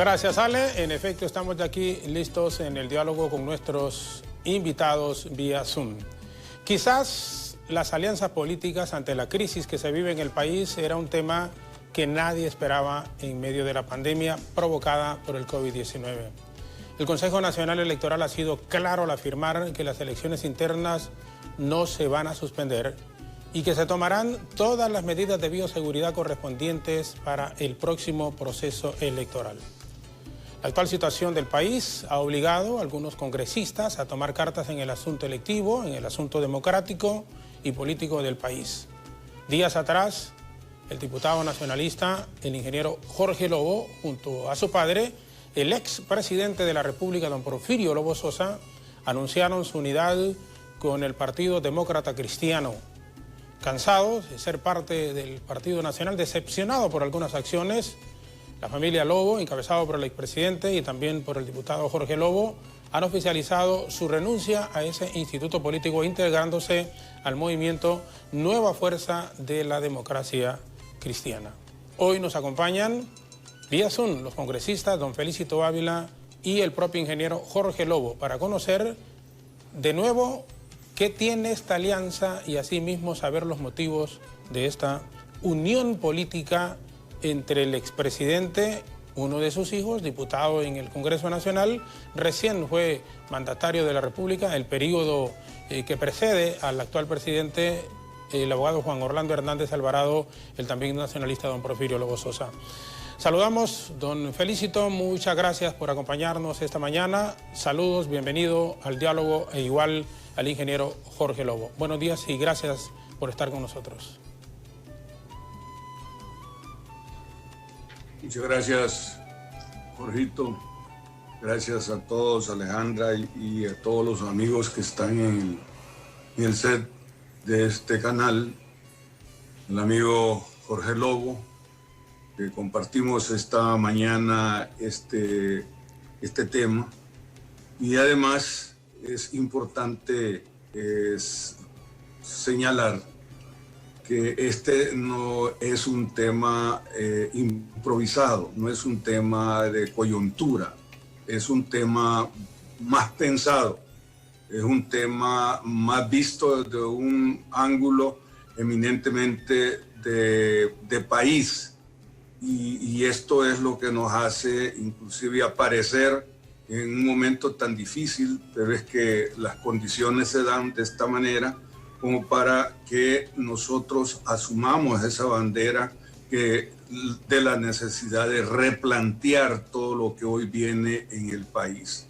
Gracias, Ale. En efecto, estamos de aquí listos en el diálogo con nuestros invitados vía Zoom. Quizás las alianzas políticas ante la crisis que se vive en el país era un tema que nadie esperaba en medio de la pandemia provocada por el COVID-19. El Consejo Nacional Electoral ha sido claro al afirmar que las elecciones internas no se van a suspender y que se tomarán todas las medidas de bioseguridad correspondientes para el próximo proceso electoral. La actual situación del país ha obligado a algunos congresistas a tomar cartas en el asunto electivo, en el asunto democrático y político del país. Días atrás, el diputado nacionalista, el ingeniero Jorge Lobo, junto a su padre, el expresidente de la República, don Porfirio Lobo Sosa, anunciaron su unidad con el Partido Demócrata Cristiano. Cansados de ser parte del Partido Nacional, decepcionado por algunas acciones, la familia Lobo, encabezado por el expresidente y también por el diputado Jorge Lobo, han oficializado su renuncia a ese instituto político, integrándose al movimiento Nueva Fuerza de la Democracia Cristiana. Hoy nos acompañan vía Zoom los congresistas don Felicito Ávila y el propio ingeniero Jorge Lobo para conocer de nuevo qué tiene esta alianza y asimismo saber los motivos de esta unión política entre el expresidente, uno de sus hijos, diputado en el Congreso Nacional, recién fue mandatario de la República, el periodo que precede al actual presidente, el abogado Juan Orlando Hernández Alvarado, el también nacionalista don Porfirio Lobo Sosa. Saludamos, don Felicito, muchas gracias por acompañarnos esta mañana. Saludos, bienvenido al diálogo e igual al ingeniero Jorge Lobo. Buenos días y gracias por estar con nosotros. Muchas gracias, Jorgito. Gracias a todos, Alejandra, y a todos los amigos que están en el set de este canal. El amigo Jorge Lobo, que compartimos esta mañana este tema. Y además es importante señalar que este no es un tema improvisado, no es un tema de coyuntura, es un tema más pensado, es un tema más visto desde un ángulo eminentemente de país. Y esto es lo que nos hace inclusive aparecer en un momento tan difícil, pero es que las condiciones se dan de esta manera como para que nosotros asumamos esa bandera de la necesidad de replantear todo lo que hoy viene en el país.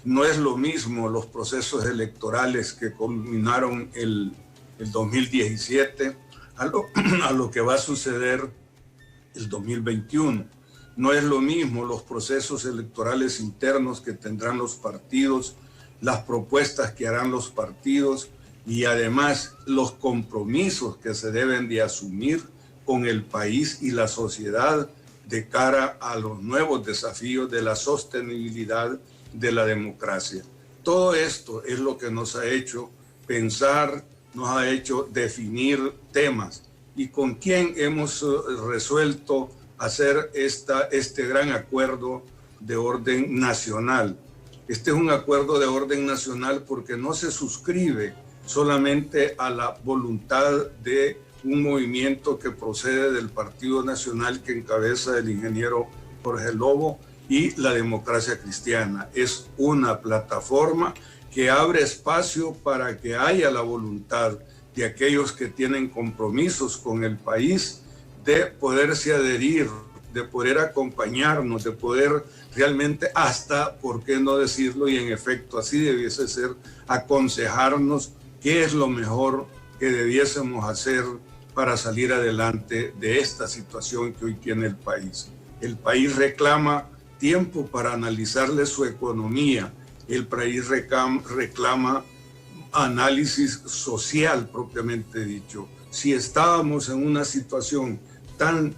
No es lo mismo los procesos electorales que culminaron el 2017 a lo que va a suceder el 2021. No es lo mismo los procesos electorales internos que tendrán los partidos, las propuestas que harán los partidos, y además los compromisos que se deben de asumir con el país y la sociedad de cara a los nuevos desafíos de la sostenibilidad de la democracia. Todo esto es lo que nos ha hecho pensar, nos ha hecho definir temas y con quién hemos resuelto hacer este gran acuerdo de orden nacional. Este es un acuerdo de orden nacional porque no se suscribe solamente a la voluntad de un movimiento que procede del Partido Nacional que encabeza el ingeniero Jorge Lobo y la Democracia Cristiana. Es una plataforma que abre espacio para que haya la voluntad de aquellos que tienen compromisos con el país de poderse adherir, de poder acompañarnos, de poder realmente hasta, ¿por qué no decirlo? Y en efecto así debiese ser, aconsejarnos qué es lo mejor que debiésemos hacer para salir adelante de esta situación que hoy tiene el país. El país reclama tiempo para analizarle su economía. El país reclama análisis social propiamente dicho. Si estábamos en una situación tan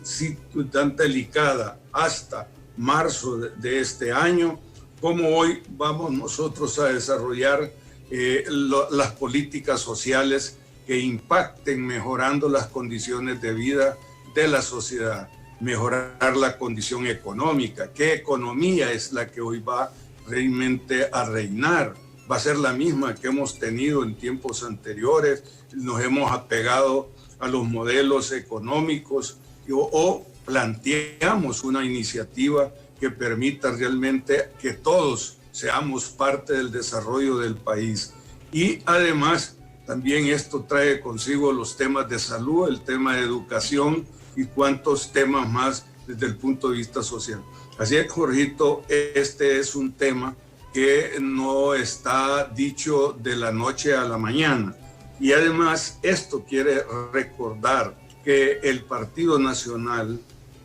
delicada hasta marzo de este año, ¿cómo hoy vamos nosotros a desarrollar las políticas sociales que impacten mejorando las condiciones de vida de la sociedad? mejorar la condición económica. ¿Qué economía es la que hoy va realmente a reinar? Va a ser la misma que hemos tenido en tiempos anteriores. Nos hemos apegado a los modelos económicos o planteamos una iniciativa que permita realmente que todos seamos parte del desarrollo del país. Y además también esto trae consigo los temas de salud, el tema de educación y cuantos temas más desde el punto de vista social. Así es, Jorgito, este es un tema que no está dicho de la noche a la mañana. Y además esto quiere recordar que el Partido Nacional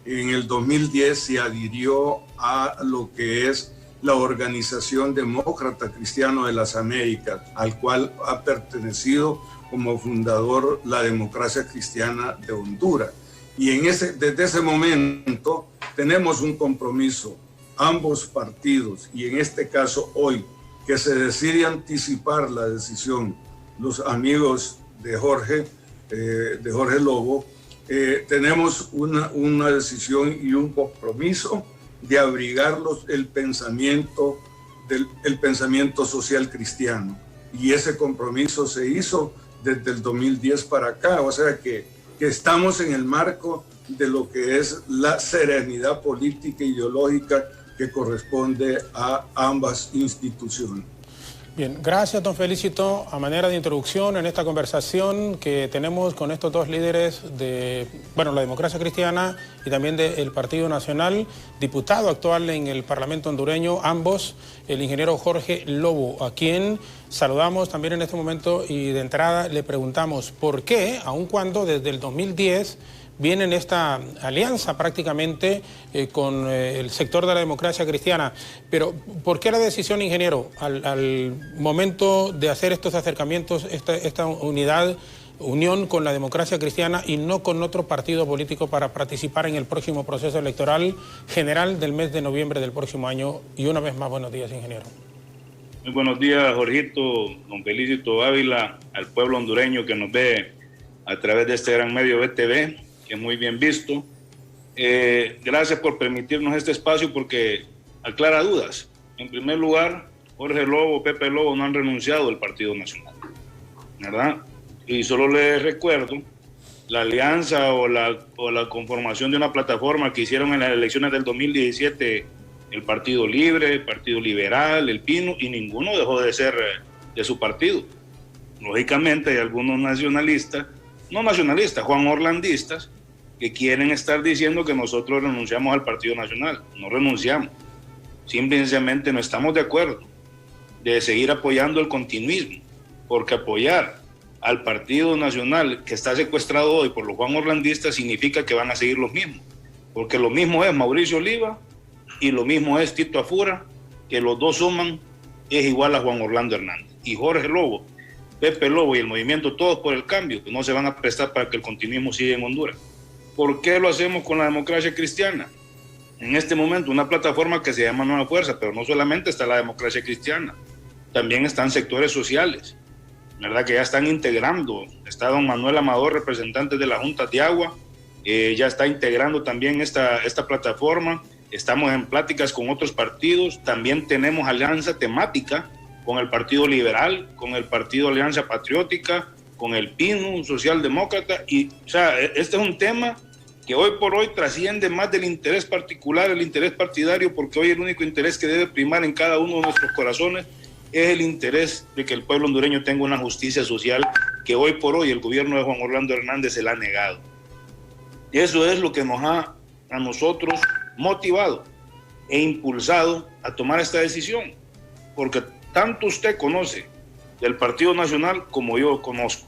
en el 2010 se adhirió a lo que es la Organización Demócrata Cristiano de las Américas, al cual ha pertenecido como fundador la Democracia Cristiana de Honduras. Y desde ese momento tenemos un compromiso, ambos partidos, y en este caso hoy, que se decide anticipar la decisión, los amigos de Jorge Lobo, tenemos una decisión y un compromiso de abrigar el pensamiento social cristiano. Y ese compromiso se hizo desde el 2010 para acá, o sea que estamos en el marco de lo que es la serenidad política e ideológica que corresponde a ambas instituciones. Bien, gracias, don Felicito. A manera de introducción en esta conversación que tenemos con estos dos líderes de, la democracia cristiana y también del Partido Nacional, diputado actual en el Parlamento hondureño, ambos, el ingeniero Jorge Lobo, a quien saludamos también en este momento y de entrada le preguntamos por qué, aun cuando desde el 2010 viene en esta alianza prácticamente con el sector de la democracia cristiana. Pero, ¿por qué la decisión, ingeniero, al momento de hacer estos acercamientos, esta unión con la democracia cristiana y no con otro partido político para participar en el próximo proceso electoral general del mes de noviembre del próximo año? Y una vez más, buenos días, ingeniero. Muy buenos días, Jorgito, don Felicito Ávila, al pueblo hondureño que nos ve a través de este gran medio BTV, que es muy bien visto. Gracias por permitirnos este espacio porque aclara dudas. En primer lugar, Jorge Lobo, Pepe Lobo no han renunciado al Partido Nacional, ¿verdad? Y solo les recuerdo la alianza o la conformación de una plataforma que hicieron en las elecciones del 2017 el Partido Libre, el Partido Liberal, el Pino, y ninguno dejó de ser de su partido. Lógicamente hay algunos nacionalistas, no nacionalistas, juan-orlandistas, que quieren estar diciendo que nosotros renunciamos al Partido Nacional. No renunciamos. Simplemente no estamos de acuerdo de seguir apoyando el continuismo, porque apoyar al Partido Nacional que está secuestrado hoy por los juan-orlandistas significa que van a seguir los mismos, porque lo mismo es Mauricio Oliva y lo mismo es Tito Afura, que los dos suman es igual a Juan Orlando Hernández. Y Jorge Lobo, Pepe Lobo y el movimiento Todos por el Cambio, que no se van a prestar para que el continuismo siga en Honduras. ¿Por qué lo hacemos con la democracia cristiana? En este momento, una plataforma que se llama Nueva Fuerza, pero no solamente está la democracia cristiana, también están sectores sociales, ¿verdad? Que ya están integrando. Está don Manuel Amador, representante de la Junta de Agua, ya está integrando también esta plataforma. Estamos en pláticas con otros partidos, también tenemos alianza temática con el Partido Liberal, con el Partido Alianza Patriótica, con el PINU, Socialdemócrata, y o sea, este es un tema que hoy por hoy trasciende más del interés particular, el interés partidario, porque hoy el único interés que debe primar en cada uno de nuestros corazones es el interés de que el pueblo hondureño tenga una justicia social que hoy por hoy el gobierno de Juan Orlando Hernández se la ha negado. Eso es lo que nos ha a nosotros motivado e impulsado a tomar esta decisión, porque tanto usted conoce del Partido Nacional como yo conozco,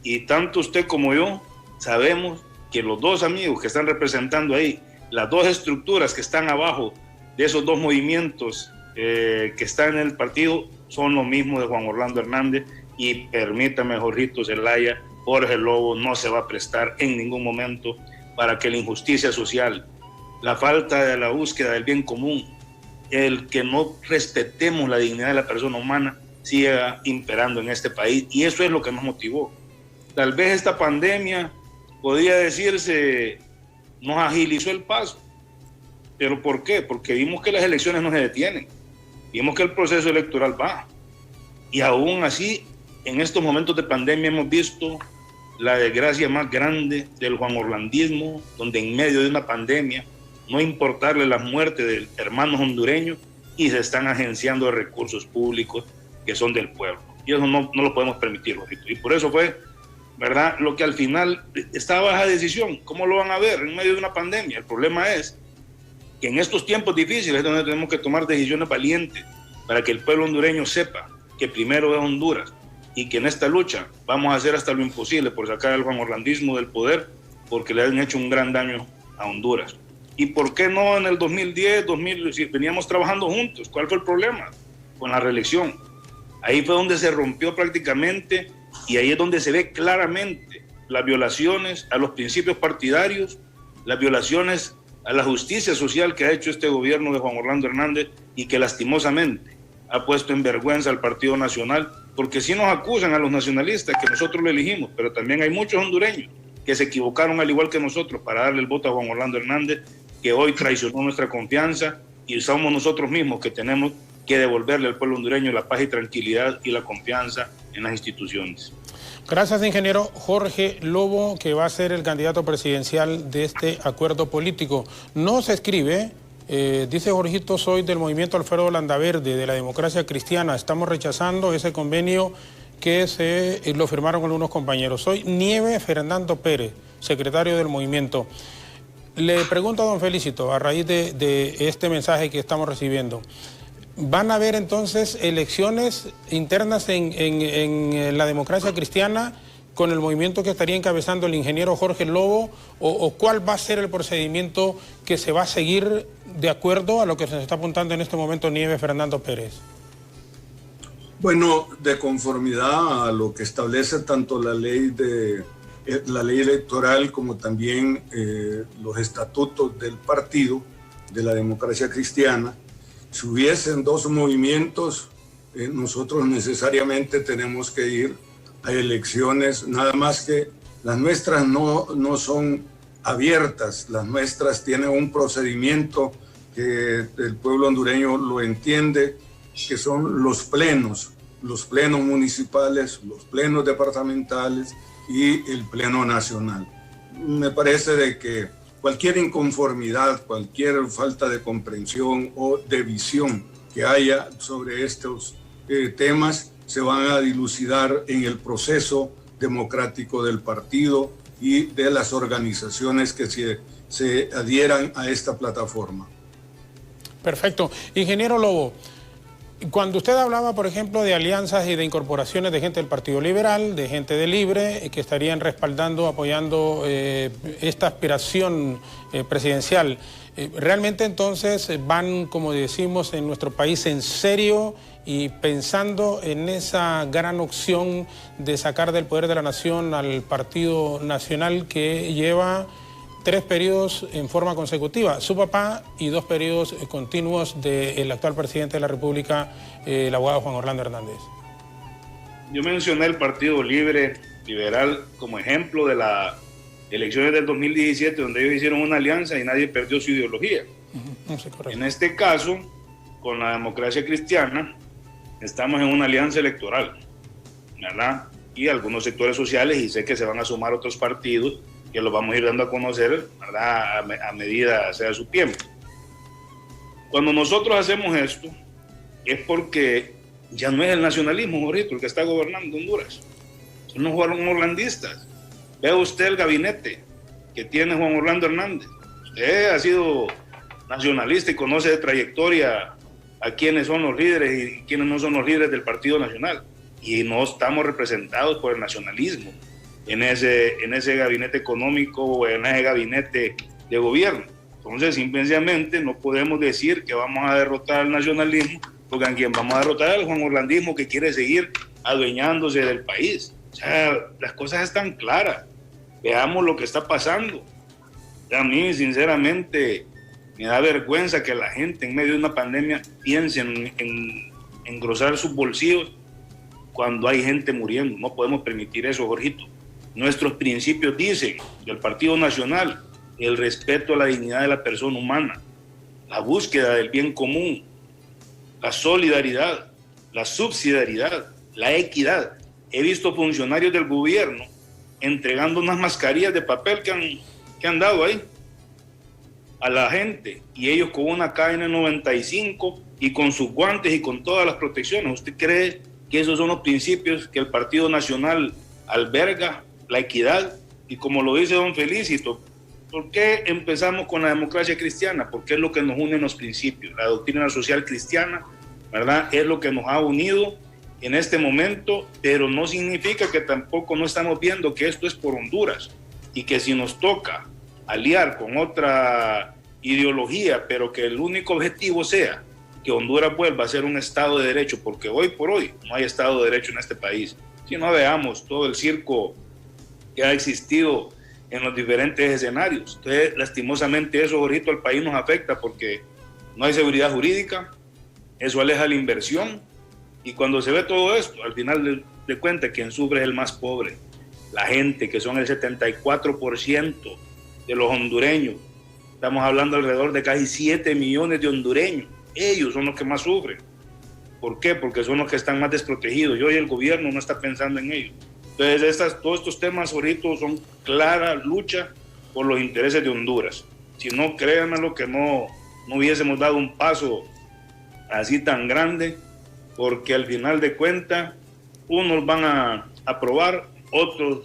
y tanto usted como yo sabemos que los dos amigos que están representando ahí, las dos estructuras que están abajo de esos dos movimientos que están en el partido, son lo mismo de Juan Orlando Hernández. Y permítame, Jorgito Zelaya, Jorge Lobo no se va a prestar en ningún momento para que la injusticia social, la falta de la búsqueda del bien común, el que no respetemos la dignidad de la persona humana, siga imperando en este país. Y eso es lo que nos motivó. Tal vez esta pandemia, podría decirse, nos agilizó el paso. ¿Pero por qué? Porque vimos que las elecciones no se detienen, vimos que el proceso electoral va. Y aún así, en estos momentos de pandemia hemos visto la desgracia más grande del juanorlandismo, donde en medio de una pandemia, no importarle las muertes de hermanos hondureños, y se están agenciando recursos públicos que son del pueblo. Y eso no lo podemos permitir, Jorgito. Y por eso fue, ¿verdad?, lo que al final estaba baja decisión. ¿Cómo lo van a ver en medio de una pandemia? El problema es que en estos tiempos difíciles es donde tenemos que tomar decisiones valientes para que el pueblo hondureño sepa que primero es Honduras y que en esta lucha vamos a hacer hasta lo imposible por sacar al juanorlandismo del poder, porque le han hecho un gran daño a Honduras. ¿Y por qué no en el 2010, si veníamos trabajando juntos? ¿Cuál fue el problema? Con la reelección. Ahí fue donde se rompió prácticamente, y ahí es donde se ve claramente las violaciones a los principios partidarios, las violaciones a la justicia social que ha hecho este gobierno de Juan Orlando Hernández, y que lastimosamente ha puesto en vergüenza al Partido Nacional, porque sí nos acusan a los nacionalistas que nosotros lo elegimos, pero también hay muchos hondureños que se equivocaron al igual que nosotros para darle el voto a Juan Orlando Hernández, que hoy traicionó nuestra confianza, y somos nosotros mismos que tenemos que devolverle al pueblo hondureño la paz y tranquilidad y la confianza en las instituciones. Gracias, ingeniero Jorge Lobo, que va a ser el candidato presidencial de este acuerdo político. No se escribe, dice Jorgito, soy del movimiento Alfredo Landaverde, de la Democracia Cristiana. Estamos rechazando ese convenio que lo firmaron algunos compañeros. Soy Nieve Fernando Pérez, secretario del movimiento. Le pregunto a don Felicito, a raíz de este mensaje que estamos recibiendo, ¿van a haber entonces elecciones internas en la Democracia Cristiana con el movimiento que estaría encabezando el ingeniero Jorge Lobo? ¿O cuál va a ser el procedimiento que se va a seguir de acuerdo a lo que se está apuntando en este momento Nieve Fernando Pérez? Bueno, de conformidad a lo que establece tanto la ley electoral como también los estatutos del partido de la Democracia Cristiana, si hubiesen dos movimientos, nosotros necesariamente tenemos que ir a elecciones, nada más que las nuestras no son abiertas, las nuestras tienen un procedimiento que el pueblo hondureño lo entiende, que son los plenos municipales, los plenos departamentales y el pleno nacional. Me parece de que cualquier inconformidad, cualquier falta de comprensión o de visión que haya sobre estos temas se van a dilucidar en el proceso democrático del partido y de las organizaciones que se adhieran a esta plataforma. Perfecto. Ingeniero Lobo, cuando usted hablaba, por ejemplo, de alianzas y de incorporaciones de gente del Partido Liberal, de gente de Libre, que estarían respaldando, apoyando esta aspiración presidencial, ¿realmente entonces van, como decimos en nuestro país, en serio y pensando en esa gran opción de sacar del poder de la nación al Partido Nacional que lleva 3 periodos en forma consecutiva, su papá, y 2 periodos continuos del actual presidente de la República, el abogado Juan Orlando Hernández? Yo mencioné el Partido Liberal como ejemplo de las elecciones del 2017, donde ellos hicieron una alianza y nadie perdió su ideología. En este caso, con la Democracia Cristiana, estamos en una alianza electoral, ¿verdad? Y algunos sectores sociales, y sé que se van a sumar otros partidos, que los vamos a ir dando a conocer, ¿verdad?, a medida sea su tiempo. Cuando nosotros hacemos esto, es porque ya no es el nacionalismo, Jorgito, el que está gobernando Honduras. Son los juanorlandistas. Vea usted el gabinete que tiene Juan Orlando Hernández. Usted ha sido nacionalista y conoce de trayectoria a quiénes son los líderes y quiénes no son los líderes del Partido Nacional. Y no estamos representados por el nacionalismo en ese gabinete económico o en ese gabinete de gobierno. Entonces, simplemente no podemos decir que vamos a derrotar al nacionalismo, porque a quien vamos a derrotar al juanorlandismo que quiere seguir adueñándose del país. O sea, las cosas están claras. Veamos lo que está pasando. A mí, sinceramente, me da vergüenza que la gente en medio de una pandemia piense en engrosar sus bolsillos cuando hay gente muriendo. No podemos permitir eso, Jorgito. Nuestros principios dicen del Partido Nacional el respeto a la dignidad de la persona humana, la búsqueda del bien común, la solidaridad, la subsidiariedad, la equidad. He visto funcionarios del gobierno entregando unas mascarillas de papel que han dado ahí a la gente, y ellos con una KN95 y con sus guantes y con todas las protecciones. ¿Usted cree que esos son los principios que el Partido Nacional alberga, la equidad? Y como lo dice don Felicito, ¿por qué empezamos con la democracia cristiana? Porque es lo que nos une en los principios. La doctrina social cristiana, ¿verdad?, es lo que nos ha unido en este momento, pero no significa que tampoco no estamos viendo que esto es por Honduras, y que si nos toca aliar con otra ideología, pero que el único objetivo sea que Honduras vuelva a ser un Estado de Derecho, porque hoy por hoy no hay Estado de Derecho en este país. Si no, veamos todo el circo que ha existido en los diferentes escenarios. Entonces, lastimosamente eso, Jorgito, al país nos afecta porque no hay seguridad jurídica, eso aleja la inversión, y cuando se ve todo esto, al final de cuentas, quien sufre es el más pobre, la gente, que son el 74% de los hondureños. Estamos hablando alrededor de casi 7 millones de hondureños. Ellos son los que más sufren. ¿Por qué? Porque son los que están más desprotegidos, y hoy el gobierno no está pensando en ellos. Entonces, todos estos temas ahorita son clara lucha por los intereses de Honduras. Si no, créanmelo que no hubiésemos dado un paso así tan grande, porque al final de cuentas, unos van a aprobar, otros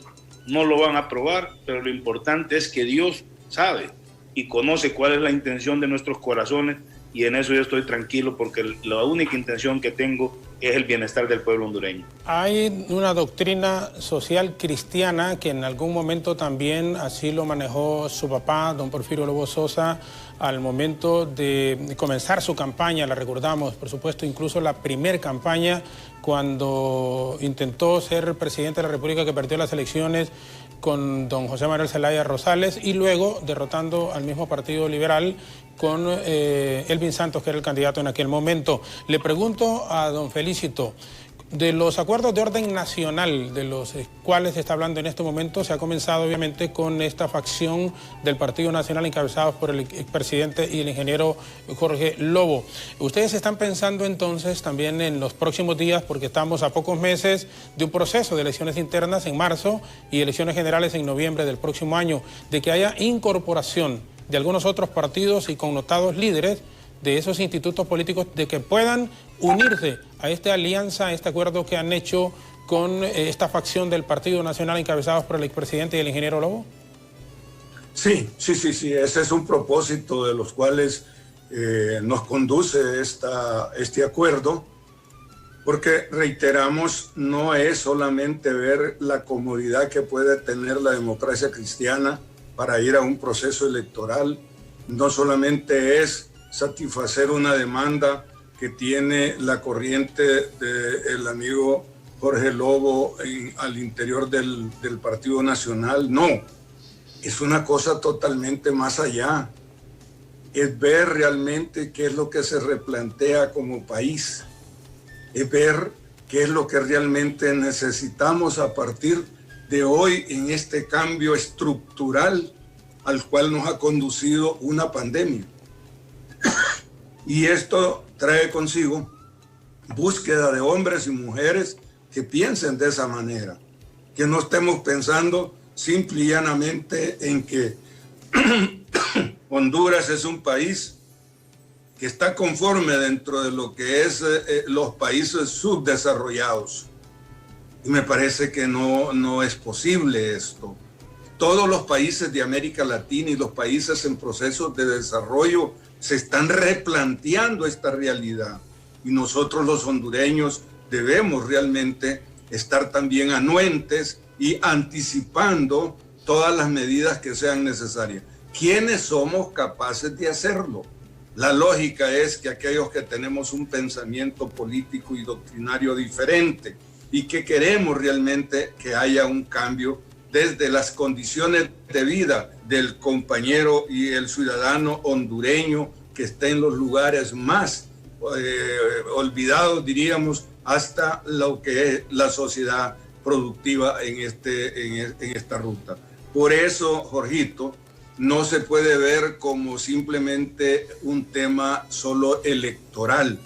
no lo van a aprobar, pero lo importante es que Dios sabe y conoce cuál es la intención de nuestros corazones, y en eso yo estoy tranquilo, porque la única intención que tengo es el bienestar del pueblo hondureño. Hay una doctrina social cristiana que en algún momento también así lo manejó su papá, don Porfirio Lobo Sosa, al momento de comenzar su campaña. La recordamos, por supuesto, incluso la primer campaña cuando intentó ser presidente de la República, que perdió las elecciones con don José Manuel Zelaya Rosales, y luego derrotando al mismo Partido Liberal con Elvin Santos, que era el candidato en aquel momento. Le pregunto a don Felicito, de los acuerdos de orden nacional de los cuales se está hablando en este momento, se ha comenzado obviamente con esta facción del Partido Nacional encabezados por el expresidente y el ingeniero Jorge Lobo. ¿Ustedes están pensando entonces también en los próximos días, porque estamos a pocos meses de un proceso de elecciones internas en marzo y elecciones generales en noviembre del próximo año, de que haya incorporación de algunos otros partidos y connotados líderes de esos institutos políticos, de que puedan unirse a esta alianza, a este acuerdo que han hecho con esta facción del Partido Nacional encabezados por el expresidente y el ingeniero Lobo? Sí, ese es un propósito de los cuales nos conduce este acuerdo, porque reiteramos, no es solamente ver la comodidad que puede tener la democracia cristiana para ir a un proceso electoral, no solamente es satisfacer una demanda que tiene la corriente del amigo Jorge Lobo al interior del Partido Nacional. No, es una cosa totalmente más allá. Es ver realmente qué es lo que se replantea como país. Es ver qué es lo que realmente necesitamos a partir de hoy en este cambio estructural al cual nos ha conducido una pandemia. Y esto trae consigo búsqueda de hombres y mujeres que piensen de esa manera, que no estemos pensando simple y llanamente en que Honduras es un país que está conforme dentro de lo que es los países subdesarrollados. Y me parece que no es posible esto. Todos los países de América Latina y los países en procesos de desarrollo se están replanteando esta realidad, y nosotros los hondureños debemos realmente estar también anuentes y anticipando todas las medidas que sean necesarias. ¿Quiénes somos capaces de hacerlo? La lógica es que aquellos que tenemos un pensamiento político y doctrinario diferente y que queremos realmente que haya un cambio desde las condiciones de vida del compañero y el ciudadano hondureño que está en los lugares más olvidados, diríamos, hasta lo que es la sociedad productiva en esta ruta. Por eso, Jorgito, no se puede ver como simplemente un tema solo electoral.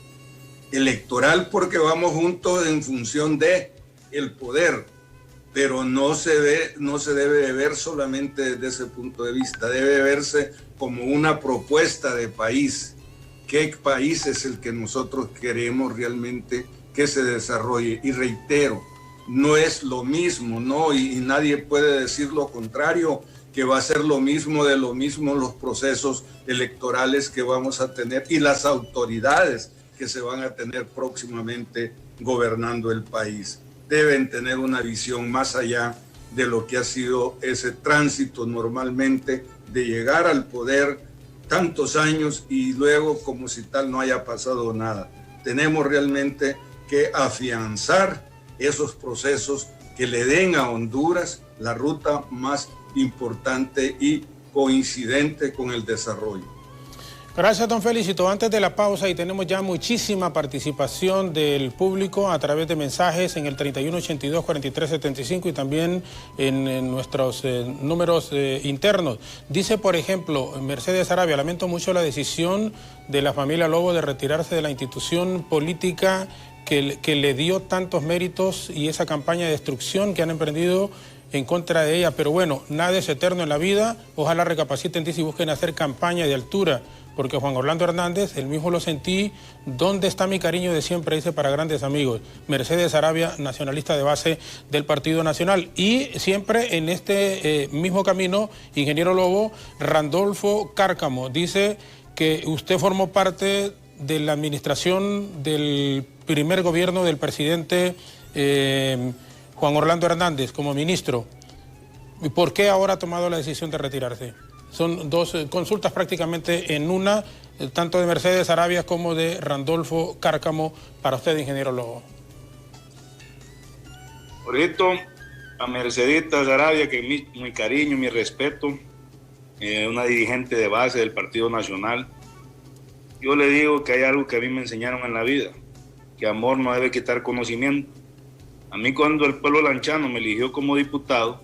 Electoral porque vamos juntos en función de el poder, pero no se debe de ver solamente desde ese punto de vista, debe verse como una propuesta de país. ¿Qué país es el que nosotros queremos realmente que se desarrolle? Y reitero, no es lo mismo, ¿no? Y nadie puede decir lo contrario, que va a ser lo mismo de lo mismo los procesos electorales que vamos a tener y las autoridades que se van a tener próximamente gobernando el país. Deben tener una visión más allá de lo que ha sido ese tránsito normalmente de llegar al poder tantos años y luego como si tal no haya pasado nada. Tenemos realmente que afianzar esos procesos que le den a Honduras la ruta más importante y coincidente con el desarrollo. Gracias, don Felicito. Antes de la pausa, y tenemos ya muchísima participación del público a través de mensajes en el 3182-4375 y también en nuestros números internos. Dice, por ejemplo, Mercedes Arabia, lamento mucho la decisión de la familia Lobo de retirarse de la institución política que le dio tantos méritos y esa campaña de destrucción que han emprendido en contra de ella. Pero bueno, nada es eterno en la vida. Ojalá recapaciten y busquen hacer campaña de altura. Porque Juan Orlando Hernández, el mismo lo sentí, ¿dónde está mi cariño de siempre? Dice, para grandes amigos. Mercedes Arabia, nacionalista de base del Partido Nacional. Y siempre en este mismo camino, ingeniero Lobo, Randolfo Cárcamo, dice que usted formó parte de la administración del primer gobierno del presidente Juan Orlando Hernández como ministro. ¿Y por qué ahora ha tomado la decisión de retirarse? Son dos consultas prácticamente en una, tanto de Mercedes Arabia como de Randolfo Cárcamo, para usted, ingeniero Lobo. Ahorita a Mercedes Arabia, que mi cariño, mi respeto, una dirigente de base del Partido Nacional. Yo le digo que hay algo que a mí me enseñaron en la vida, que amor no debe quitar conocimiento. A mí cuando el pueblo lanchano me eligió como diputado,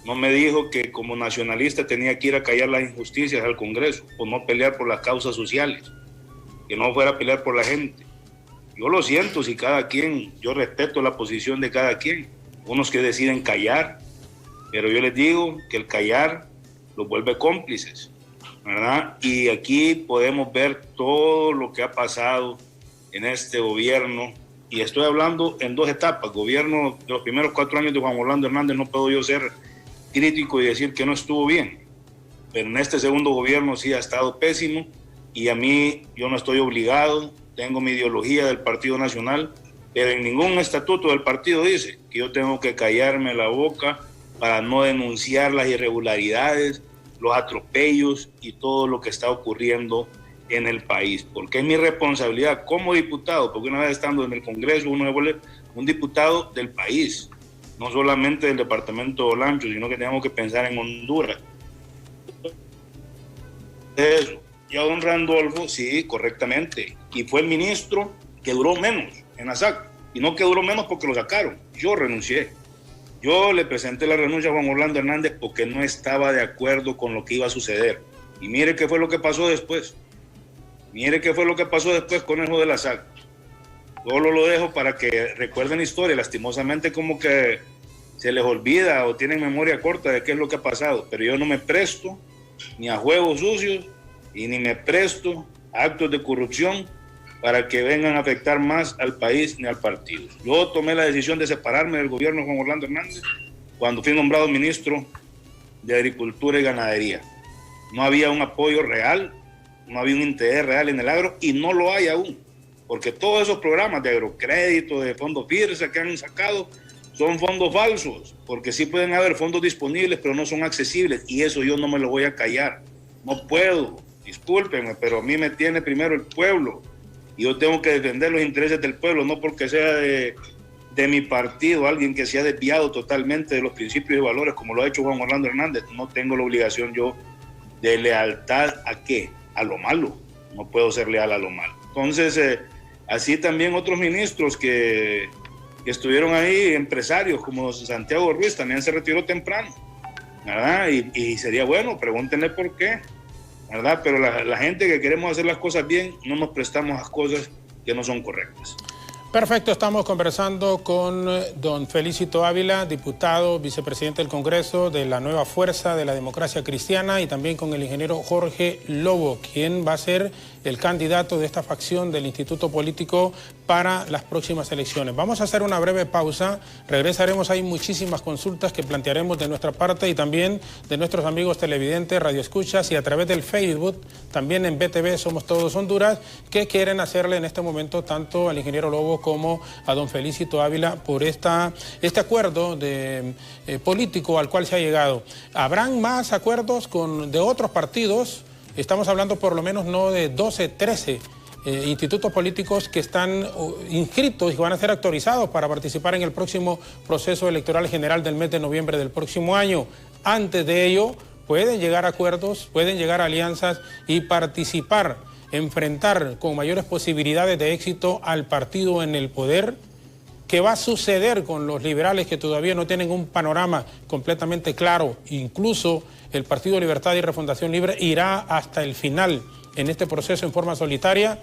no me dijo que como nacionalista tenía que ir a callar las injusticias al Congreso o no pelear por las causas sociales, que no fuera a pelear por la gente. Yo lo siento, si cada quien, yo respeto la posición de cada quien, unos que deciden callar, pero yo les digo que el callar los vuelve cómplices, ¿verdad? Y aquí podemos ver todo lo que ha pasado en este gobierno, y estoy hablando en dos etapas. Gobierno de los primeros 4 años de Juan Orlando Hernández, no puedo yo ser crítico y decir que no estuvo bien, pero en este segundo gobierno sí ha estado pésimo, y a mí yo no estoy obligado, tengo mi ideología del Partido Nacional, pero en ningún estatuto del partido dice que yo tengo que callarme la boca para no denunciar las irregularidades, los atropellos y todo lo que está ocurriendo en el país, porque es mi responsabilidad como diputado, porque una vez estando en el Congreso uno se vuelve un diputado del país, no solamente del departamento de Olancho, sino que tenemos que pensar en Honduras. Eso. Y a don Randolfo, sí, correctamente, y fue el ministro que duró menos en la SAC, y no que duró menos porque lo sacaron, yo renuncié. Yo le presenté la renuncia a Juan Orlando Hernández porque no estaba de acuerdo con lo que iba a suceder. Y mire qué fue lo que pasó después. Mire qué fue lo que pasó después con eso de la SAC. Solo lo dejo para que recuerden la historia. Lastimosamente como que se les olvida o tienen memoria corta de qué es lo que ha pasado. Pero yo no me presto ni a juegos sucios y ni me presto a actos de corrupción para que vengan a afectar más al país ni al partido. Yo tomé la decisión de separarme del gobierno de Juan Orlando Hernández cuando fui nombrado ministro de Agricultura y Ganadería. No había un apoyo real, no había un interés real en el agro, y no lo hay aún, porque todos esos programas de agrocrédito, de fondos FIRSA que han sacado, son fondos falsos, porque sí pueden haber fondos disponibles, pero no son accesibles, y eso yo no me lo voy a callar. No puedo, discúlpenme, pero a mí me tiene primero el pueblo, y yo tengo que defender los intereses del pueblo, no porque sea de mi partido, alguien que se ha desviado totalmente de los principios y valores, como lo ha hecho Juan Orlando Hernández. No tengo la obligación yo de lealtad ¿a qué? A lo malo. No puedo ser leal a lo malo. Entonces, así también otros ministros que estuvieron ahí, empresarios como Santiago Ruiz, también se retiró temprano. ¿verdad? Y sería bueno, pregúntenle por qué, ¿verdad? Pero la gente que queremos hacer las cosas bien, no nos prestamos a cosas que no son correctas. Perfecto, estamos conversando con don Felicito Ávila, diputado, vicepresidente del Congreso de la Nueva Fuerza de la Democracia Cristiana, y también con el ingeniero Jorge Lobo, quien va a ser el candidato de esta facción del Instituto Político para las próximas elecciones. Vamos a hacer una breve pausa, regresaremos, hay muchísimas consultas que plantearemos de nuestra parte y también de nuestros amigos televidentes, radioescuchas y a través del Facebook, también en BTV Somos Todos Honduras, que quieren hacerle en este momento tanto al ingeniero Lobo como a don Felicito Ávila por este acuerdo político al cual se ha llegado. ¿Habrán más acuerdos de otros partidos? Estamos hablando por lo menos no de 12, 13 institutos políticos que están inscritos y van a ser autorizados para participar en el próximo proceso electoral general del mes de noviembre del próximo año. Antes de ello, pueden llegar a acuerdos, pueden llegar a alianzas y participar, enfrentar con mayores posibilidades de éxito al partido en el poder. ¿Qué va a suceder con los liberales que todavía no tienen un panorama completamente claro? Incluso el Partido Libertad y Refundación Libre irá hasta el final en este proceso en forma solitaria.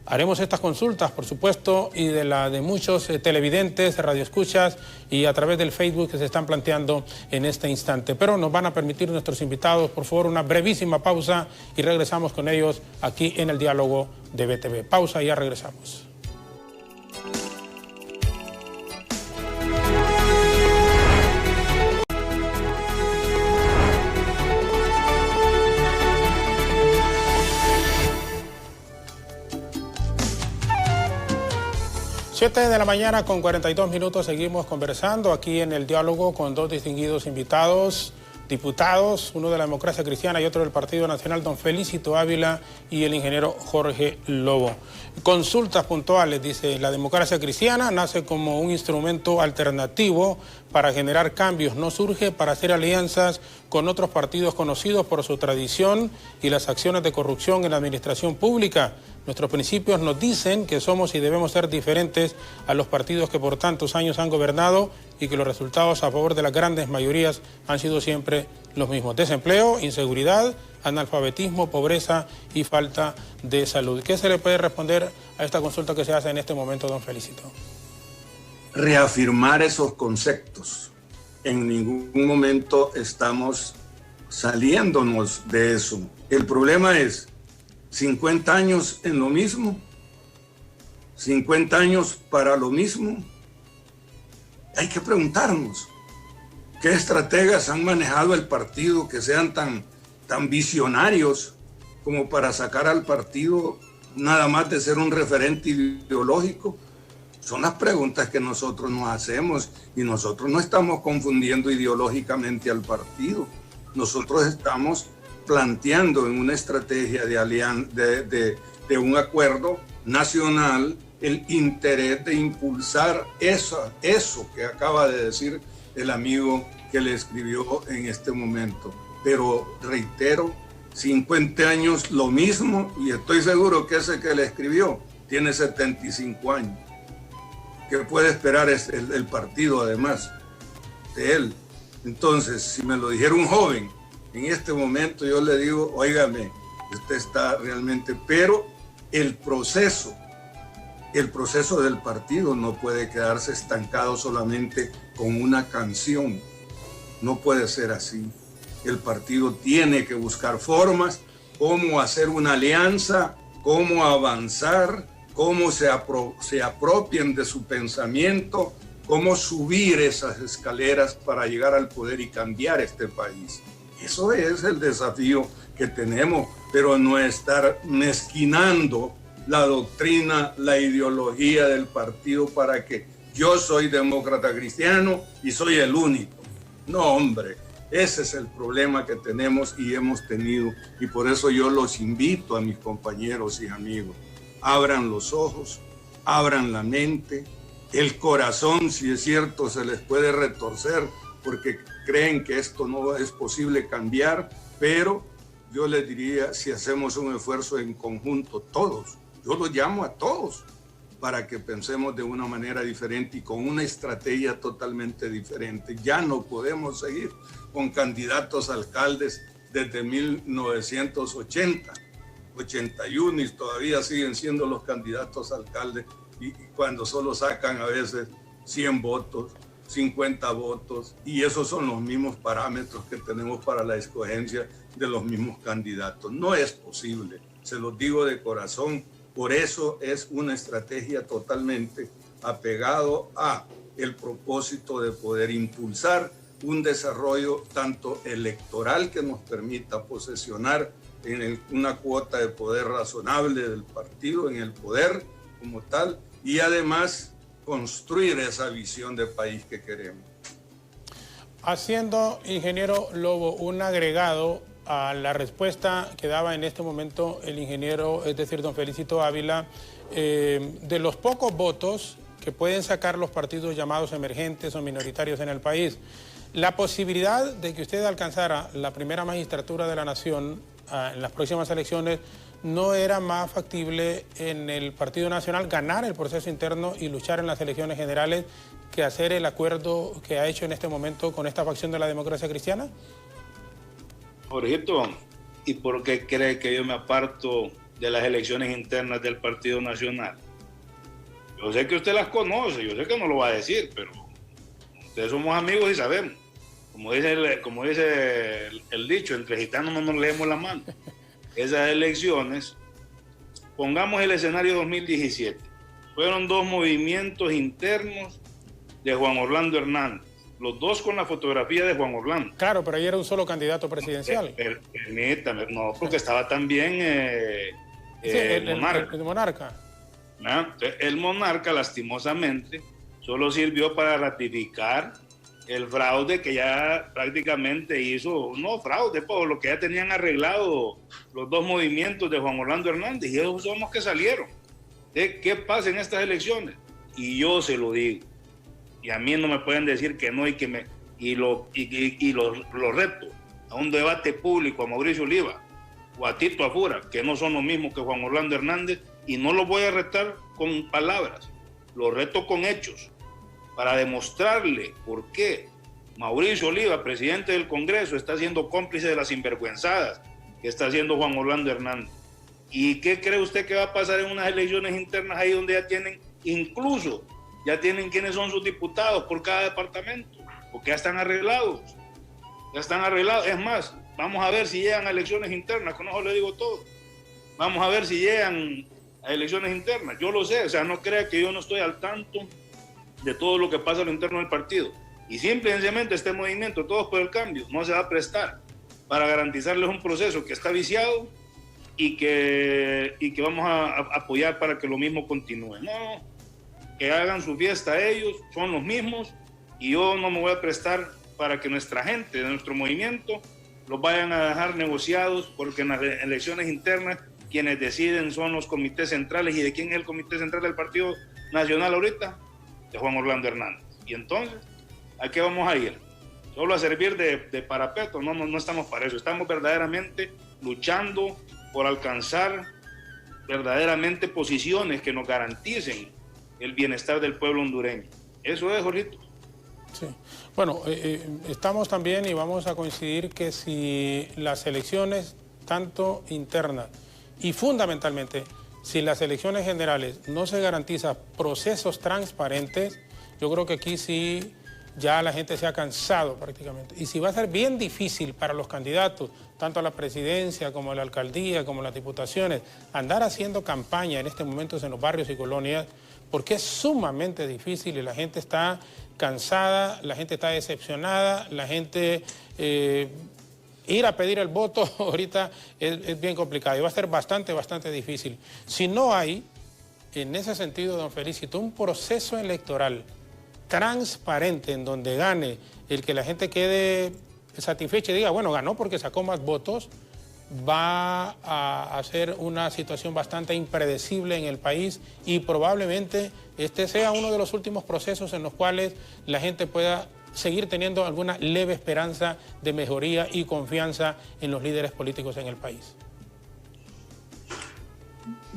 Haremos estas consultas, por supuesto, y de muchos televidentes, radioescuchas y a través del Facebook que se están planteando en este instante. Pero nos van a permitir nuestros invitados, por favor, una brevísima pausa y regresamos con ellos aquí en el diálogo de BTV. Pausa y ya regresamos. Siete de la mañana con 42 minutos, seguimos conversando aquí en el diálogo con dos distinguidos invitados, diputados, uno de la Democracia Cristiana y otro del Partido Nacional, don Felicito Ávila y el ingeniero Jorge Lobo. Consultas puntuales, dice, la Democracia Cristiana nace como un instrumento alternativo para generar cambios, no surge para hacer alianzas con otros partidos conocidos por su tradición y las acciones de corrupción en la administración pública. Nuestros principios nos dicen que somos y debemos ser diferentes a los partidos que por tantos años han gobernado y que los resultados a favor de las grandes mayorías han sido siempre los mismos. Desempleo, inseguridad, analfabetismo, pobreza y falta de salud. ¿Qué se le puede responder a esta consulta que se hace en este momento, don Felicito? Reafirmar esos conceptos. En ningún momento estamos saliéndonos de eso. El problema es 50 años en lo mismo, 50 años para lo mismo. Hay que preguntarnos, ¿qué estrategas han manejado el partido que sean tan visionarios como para sacar al partido nada más de ser un referente ideológico? Son las preguntas que nosotros nos hacemos y nosotros no estamos confundiendo ideológicamente al partido. Nosotros estamos planteando en una estrategia de un acuerdo nacional el interés de impulsar eso que acaba de decir el amigo que le escribió en este momento. Pero reitero, 50 años lo mismo, y estoy seguro que ese que le escribió tiene 75 años. ¿Qué puede esperar el partido además de él? Entonces, si me lo dijera un joven, en este momento yo le digo, óigame, usted está realmente, pero el proceso del partido no puede quedarse estancado solamente con una canción. No puede ser así. El partido tiene que buscar formas, cómo hacer una alianza, cómo avanzar, cómo se apropien de su pensamiento, cómo subir esas escaleras para llegar al poder y cambiar este país. Eso es el desafío que tenemos, pero no estar mezquinando la doctrina, la ideología del partido para que yo soy demócrata cristiano y soy el único. No, hombre, ese es el problema que tenemos y hemos tenido, y por eso yo los invito a mis compañeros y amigos. Abran los ojos, abran la mente, el corazón, si es cierto, se les puede retorcer porque creen que esto no es posible cambiar, pero yo les diría, si hacemos un esfuerzo en conjunto todos, yo los llamo a todos, para que pensemos de una manera diferente y con una estrategia totalmente diferente. Ya no podemos seguir con candidatos a alcaldes desde 1980, 81 y todavía siguen siendo los candidatos a alcaldes y cuando solo sacan a veces 100 votos, 50 votos, y esos son los mismos parámetros que tenemos para la escogencia de los mismos candidatos. No es posible, se los digo de corazón. Por eso es una estrategia totalmente apegado a el propósito de poder impulsar un desarrollo tanto electoral que nos permita posesionar en una cuota de poder razonable del partido en el poder como tal, y además construir esa visión de país que queremos. Haciendo, ingeniero Lobo, un agregado a la respuesta que daba en este momento el ingeniero, es decir, don Felicito Ávila, de los pocos votos que pueden sacar los partidos llamados emergentes o minoritarios en el país, la posibilidad de que usted alcanzara la primera magistratura de la nación en las próximas elecciones, ¿no era más factible en el Partido Nacional ganar el proceso interno y luchar en las elecciones generales que hacer el acuerdo que ha hecho en este momento con esta facción de la democracia cristiana? Jorgito, ¿y por qué cree que yo me aparto de las elecciones internas del Partido Nacional? Yo sé que usted las conoce, yo sé que no lo va a decir, pero ustedes somos amigos y sabemos. Como dice el dicho, entre gitanos no nos leemos la mano. Esas elecciones, pongamos el escenario 2017, fueron dos movimientos internos de Juan Orlando Hernández, los dos con la fotografía de Juan Orlando. Claro, pero ahí era un solo candidato presidencial. Permítame, no, porque estaba también el Monarca. El Monarca. ¿No? El Monarca, lastimosamente, solo sirvió para ratificar el fraude que ya prácticamente hizo, no fraude, por lo que ya tenían arreglado los dos movimientos de Juan Orlando Hernández, y esos son los que salieron. ¿Qué pasa en estas elecciones? Y yo se lo digo, y a mí no me pueden decir que no, y lo reto a un debate público a Mauricio Oliva o a Tito Afura, que no son los mismos que Juan Orlando Hernández, y no los voy a retar con palabras, los reto con hechos, para demostrarle por qué Mauricio Oliva, presidente del Congreso, está siendo cómplice de las sinvergüenzadas que está haciendo Juan Orlando Hernández. ¿Y qué cree usted que va a pasar en unas elecciones internas ahí donde ya tienen, incluso, ya tienen quiénes son sus diputados por cada departamento? Porque ya están arreglados. Ya están arreglados. Es más, vamos a ver si llegan a elecciones internas, con eso le digo todo. Vamos a ver si llegan a elecciones internas. Yo lo sé, o sea, no crea que yo no estoy al tanto de todo lo que pasa a lo interno del partido. Y simplemente este movimiento, Todos por el Cambio, no se va a prestar para garantizarles un proceso que está viciado y que vamos a apoyar para que lo mismo continúe. No, que hagan su fiesta ellos, son los mismos, y yo no me voy a prestar para que nuestra gente de nuestro movimiento los vayan a dejar negociados, porque en las elecciones internas quienes deciden son los comités centrales. ¿Y de quién es el comité central del Partido Nacional ahorita? De Juan Orlando Hernández. Y entonces, ¿a qué vamos a ir? ¿Solo a servir de parapeto? No estamos para eso. Estamos verdaderamente luchando por alcanzar verdaderamente posiciones que nos garanticen el bienestar del pueblo hondureño. Eso es, Jorgito. Sí. Bueno, estamos también y vamos a coincidir que si las elecciones, tanto internas y fundamentalmente, si las elecciones generales no se garantizan procesos transparentes, yo creo que aquí sí ya la gente se ha cansado prácticamente. Y si va a ser bien difícil para los candidatos, tanto a la presidencia como a la alcaldía, como a las diputaciones, andar haciendo campaña en este momento en los barrios y colonias, porque es sumamente difícil y la gente está cansada, la gente está decepcionada, la gente... ir a pedir el voto ahorita es bien complicado y va a ser bastante difícil. Si no hay, en ese sentido, don Felicito, un proceso electoral transparente en donde gane el que la gente quede satisfecha y diga, bueno, ganó porque sacó más votos, va a ser una situación bastante impredecible en el país y probablemente este sea uno de los últimos procesos en los cuales la gente pueda seguir teniendo alguna leve esperanza de mejoría y confianza en los líderes políticos en el país.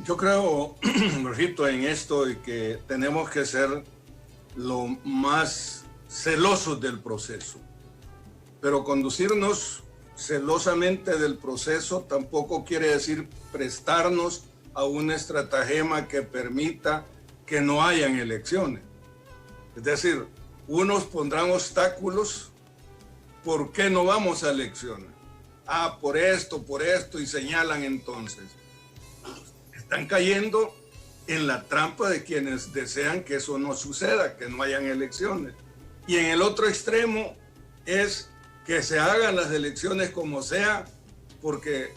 Yo creo, Jorgito, en esto de que tenemos que ser lo más celosos del proceso, pero conducirnos celosamente del proceso tampoco quiere decir prestarnos a una estratagema que permita que no hayan elecciones. Es decir, unos pondrán obstáculos. ¿Por qué no vamos a elecciones? Por esto, y señalan entonces. Están cayendo en la trampa de quienes desean que eso no suceda, que no hayan elecciones. Y en el otro extremo es que se hagan las elecciones como sea, porque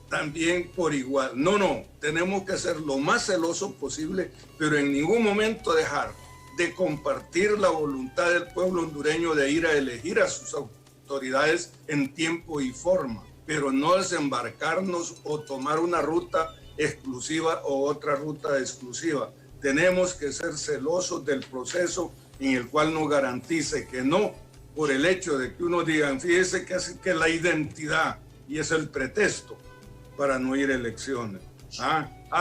también por igual. No, tenemos que ser lo más celosos posible, pero en ningún momento dejar de compartir la voluntad del pueblo hondureño de ir a elegir a sus autoridades en tiempo y forma, pero no desembarcarnos o tomar una ruta exclusiva o otra ruta exclusiva. Tenemos que ser celosos del proceso en el cual nos garantice que no, por el hecho de que uno diga, fíjese que la identidad, y es el pretexto para no ir a elecciones.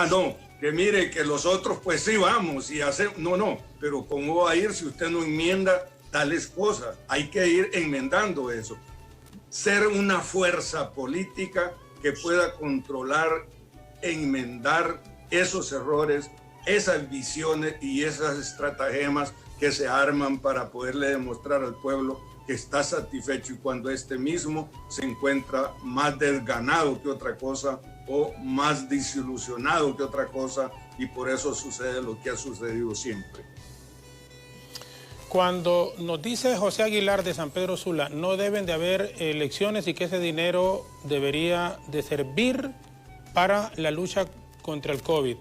No, que mire que los otros pues sí vamos y hacemos. No, pero ¿cómo va a ir si usted no enmienda tales cosas? Hay que ir enmendando eso. Ser una fuerza política que pueda controlar, enmendar esos errores, esas visiones y esas estratagemas que se arman para poderle demostrar al pueblo que está satisfecho, y cuando este mismo se encuentra más desganado que otra cosa o más desilusionado que otra cosa, y por eso sucede lo que ha sucedido siempre. Cuando nos dice José Aguilar de San Pedro Sula, no deben de haber elecciones y que ese dinero debería de servir para la lucha contra el COVID.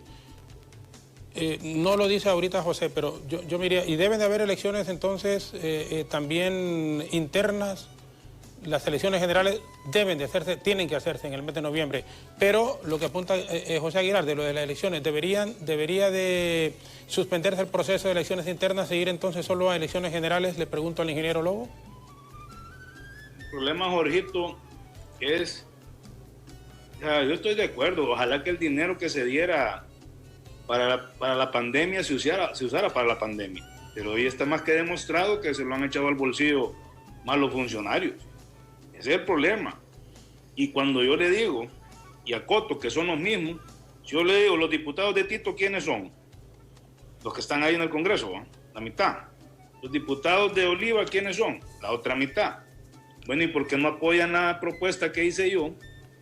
No lo dice ahorita José, pero yo me diría, ¿y deben de haber elecciones entonces también internas? Las elecciones generales deben de hacerse, tienen que hacerse en el mes de noviembre, pero lo que apunta José Aguilar de lo de las elecciones, ¿debería de suspenderse el proceso de elecciones internas e ir entonces solo a elecciones generales? Le pregunto al ingeniero Lobo. El problema, Jorgito, es, yo estoy de acuerdo, ojalá que el dinero que se diera para la pandemia se usara para la pandemia, pero hoy está más que demostrado que se lo han echado al bolsillo malos funcionarios. Ese es el problema. Y cuando yo le digo, y acoto que son los mismos, yo le digo, los diputados de Tito, ¿quiénes son? Los que están ahí en el Congreso, ¿eh? La mitad. Los diputados de Oliva, ¿quiénes son? La otra mitad. Bueno, ¿y por qué no apoyan la propuesta que hice yo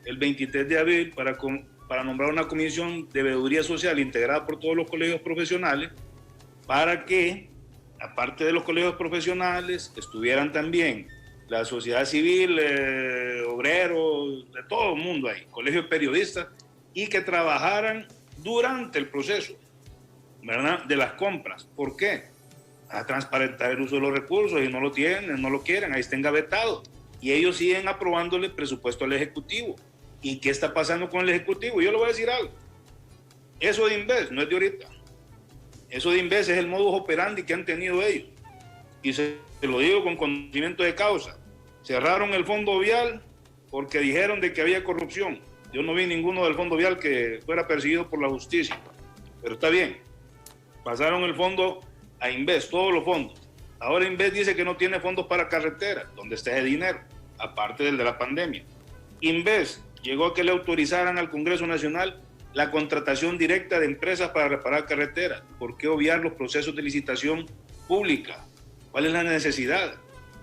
el 23 de abril para nombrar una comisión de veeduría social integrada por todos los colegios profesionales, para que, aparte de los colegios profesionales, estuvieran también la sociedad civil, obreros, de todo el mundo ahí, colegios periodistas, y que trabajaran durante el proceso, ¿verdad?, de las compras? ¿Por qué? A transparentar el uso de los recursos, y no lo tienen, no lo quieren, ahí está engavetado, y ellos siguen aprobándole presupuesto al Ejecutivo. ¿Y qué está pasando con el Ejecutivo? Yo le voy a decir algo. Eso de Inves no es de ahorita. Eso de Inves es el modus operandi que han tenido ellos. Y se lo digo con conocimiento de causa. Cerraron el Fondo Vial porque dijeron de que había corrupción. Yo no vi ninguno del Fondo Vial que fuera perseguido por la justicia. Pero está bien. Pasaron el fondo a Inves, todos los fondos. Ahora Inves dice que no tiene fondos para carreteras. ¿Dónde está ese dinero? Aparte del de la pandemia. Inves llegó a que le autorizaran al Congreso Nacional la contratación directa de empresas para reparar carreteras. ¿Por qué obviar los procesos de licitación pública? ¿Cuál es la necesidad?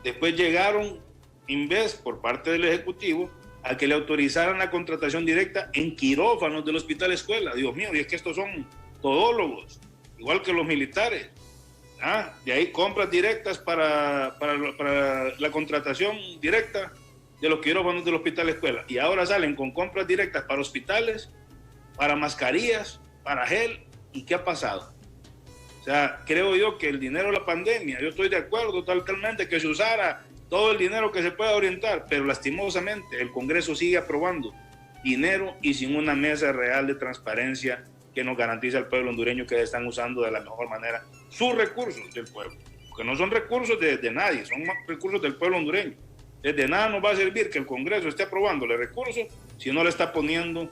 Después llegaron Inves, por parte del Ejecutivo, a que le autorizaran la contratación directa en quirófanos del Hospital Escuela. Dios mío, y es que estos son todólogos, igual que los militares. De ahí compras directas para la contratación directa de los quirófanos del Hospital Escuela, y ahora salen con compras directas para hospitales, para mascarillas, para gel. ¿Y qué ha pasado? O sea, creo yo que el dinero de la pandemia, yo estoy de acuerdo totalmente que se usara todo el dinero que se pueda orientar, pero lastimosamente el Congreso sigue aprobando dinero y sin una mesa real de transparencia que nos garantice al pueblo hondureño que están usando de la mejor manera sus recursos del pueblo, porque no son recursos de nadie, son recursos del pueblo hondureño. De nada nos va a servir que el Congreso esté aprobándole recursos si no le está poniendo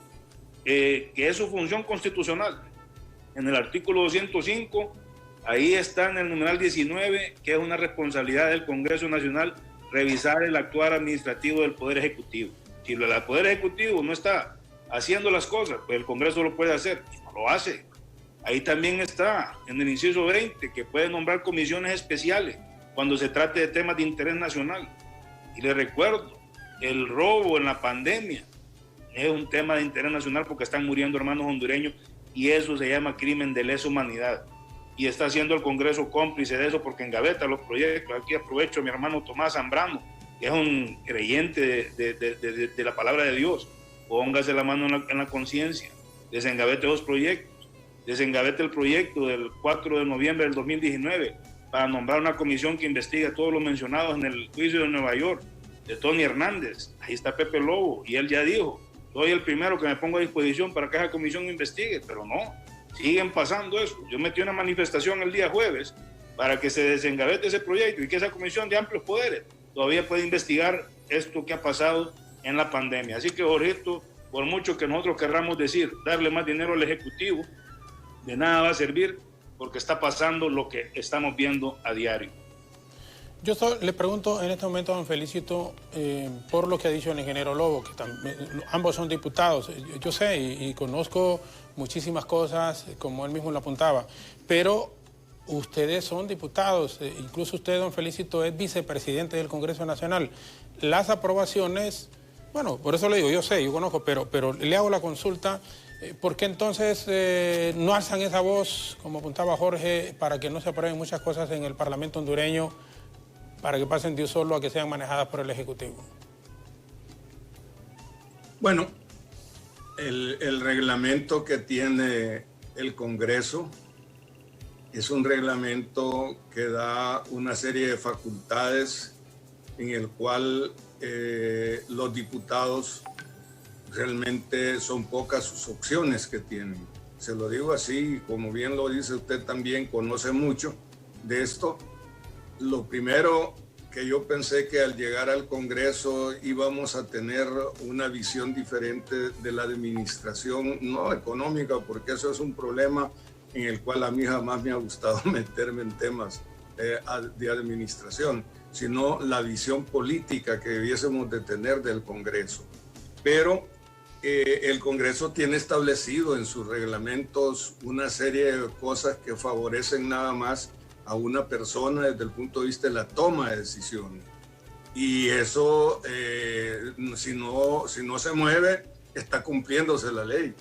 que es su función constitucional. En el artículo 205, ahí está en el numeral 19, que es una responsabilidad del Congreso Nacional revisar el actuar administrativo del Poder Ejecutivo. Si el Poder Ejecutivo no está haciendo las cosas, pues el Congreso lo puede hacer, y no lo hace. Ahí también está, en el inciso 20, que puede nombrar comisiones especiales cuando se trate de temas de interés nacional. Y les recuerdo, el robo en la pandemia es un tema de interés nacional porque están muriendo hermanos hondureños y eso se llama crimen de lesa humanidad. Y está haciendo el Congreso cómplice de eso porque engaveta los proyectos. Aquí aprovecho a mi hermano Tomás Zambrano, que es un creyente de la palabra de Dios. Póngase la mano en la conciencia, desengavete los proyectos, desengavete el proyecto del 4 de noviembre del 2019 para nombrar una comisión que investigue todos los mencionados en el juicio de Nueva York, de Tony Hernández. Ahí está Pepe Lobo y él ya dijo, soy el primero que me pongo a disposición para que esa comisión investigue, pero no, siguen pasando eso. Yo metí una manifestación el día jueves para que se desengavete ese proyecto y que esa comisión de amplios poderes todavía puede investigar esto que ha pasado en la pandemia. Así que, Jorgito, por mucho que nosotros querramos decir, darle más dinero al Ejecutivo, de nada va a servir porque está pasando lo que estamos viendo a diario. Yo le pregunto en este momento a don Felicito por lo que ha dicho el ingeniero Lobo, que ambos son diputados. Yo sé y conozco muchísimas cosas, como él mismo lo apuntaba, pero ustedes son diputados, incluso usted, don Felicito, es vicepresidente del Congreso Nacional. Las aprobaciones, bueno, por eso le digo, yo sé, yo conozco, pero le hago la consulta, ¿por qué entonces no alzan esa voz, como apuntaba Jorge, para que no se aprueben muchas cosas en el Parlamento hondureño, para que pasen de un solo a que sean manejadas por el Ejecutivo? Bueno, el reglamento que tiene el Congreso es un reglamento que da una serie de facultades en el cual los diputados realmente son pocas sus opciones que tienen. Se lo digo así, como bien lo dice usted también, conoce mucho de esto. Lo primero que yo pensé que al llegar al Congreso íbamos a tener una visión diferente de la administración, no económica, porque eso es un problema en el cual a mí jamás me ha gustado meterme en temas de administración, sino la visión política que debiésemos de tener del Congreso. Pero el Congreso tiene establecido en sus reglamentos una serie de cosas que favorecen nada más a una persona desde el punto de vista de la toma de decisiones. Y eso, si no se mueve, está cumpliéndose la ley.